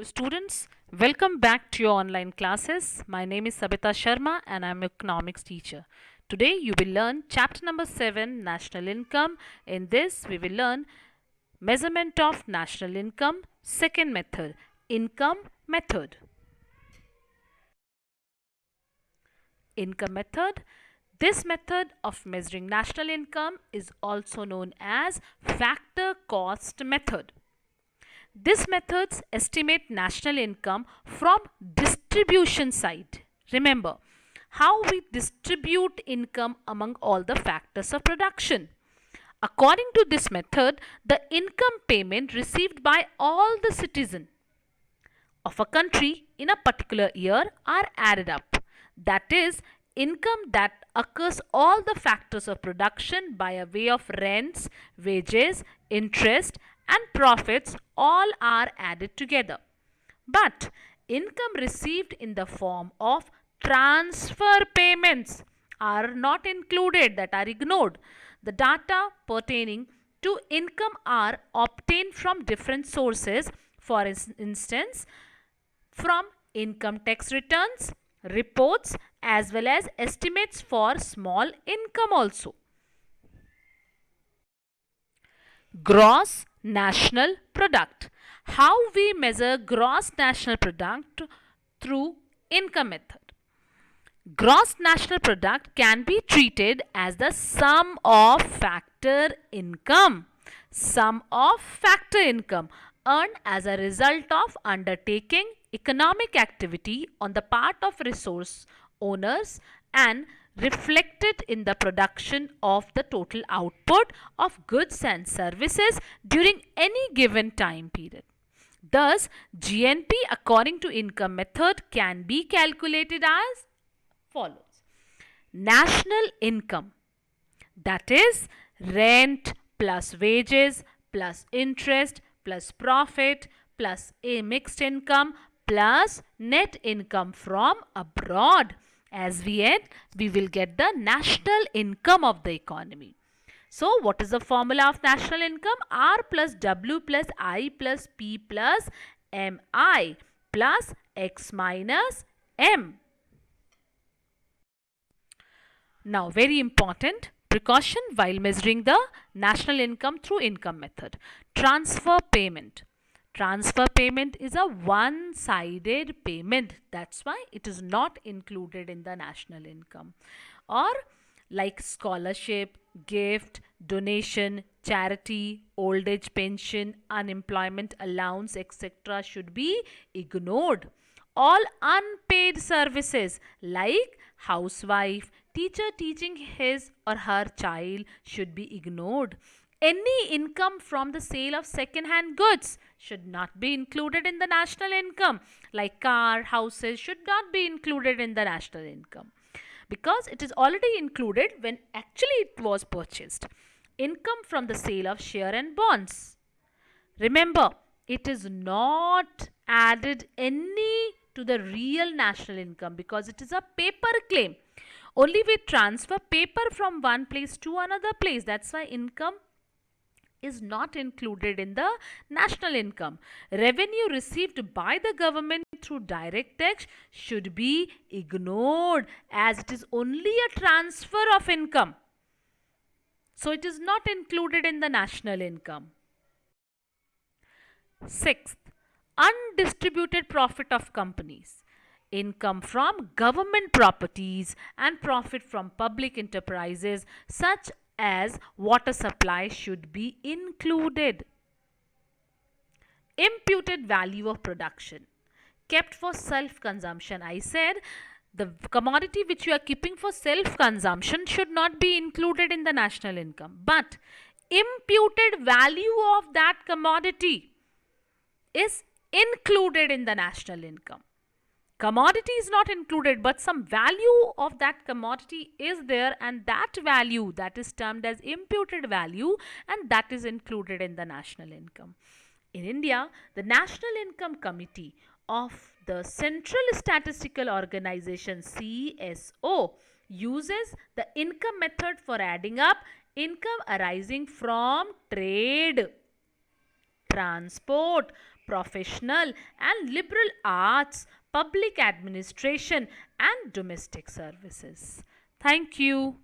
Students, welcome back to your online classes. My name is Sabita Sharma and I am an economics teacher. Today you will learn chapter number 7, National Income. In this we will learn measurement of national income, second method, income method. Income method. This method of measuring national income is also known as factor cost method. These methods estimate national income from distribution side. Remember, how we distribute income among all the factors of production. According to this method, the income payment received by all the citizens of a country in a particular year are added up. That is, income that occurs all the factors of production by a way of rents, wages, interest and profits all are added together. But income received in the form of transfer payments are not included, that are ignored. The data pertaining to income are obtained from different sources. For instance, from income tax returns, reports as well as estimates for small income also. Gross national product. How we measure gross national product? Through income method. Gross national product can be treated as the sum of factor income. Sum of factor income earned as a result of undertaking economic activity on the part of resource owners and reflected in the production of the total output of goods and services during any given time period. Thus, GNP according to income method can be calculated as follows. National income, that is rent plus wages plus interest plus profit plus a mixed income plus net income from abroad. As we add, we will get the national income of the economy. So, what is the formula of national income? R plus W plus I plus P plus MI plus X minus M. Now, very important precaution while measuring the national income through income method. Transfer payment. Transfer payment is a one-sided payment. That's why it is not included in the national income. Or like scholarship, gift, donation, charity, old age pension, unemployment allowance, etc. should be ignored. All unpaid services like housewife, teacher teaching his or her child should be ignored. Any income from the sale of second-hand goods should not be included in the national income, like car, houses should not be included in the national income because it is already included when actually it was purchased. Income from the sale of share and bonds. Remember, it is not added any to the real national income because it is a paper claim. Only we transfer paper from one place to another place. That's why income is not included in the national income. Revenue received by the government through direct tax should be ignored as it is only a transfer of income. So it is not included in the national income. Sixth, undistributed profit of companies. Income from government properties and profit from public enterprises such as water supply should be included. Imputed value of production kept for self-consumption. I said the commodity which you are keeping for self-consumption should not be included in the national income. But imputed value of that commodity is included in the national income. Commodity is not included, but some value of that commodity is there, and that value that is termed as imputed value, and that is included in the national income. In India, the National Income Committee of the Central Statistical Organization CSO uses the income method for adding up income arising from trade, transport, professional and liberal arts, public administration, and domestic services. Thank you.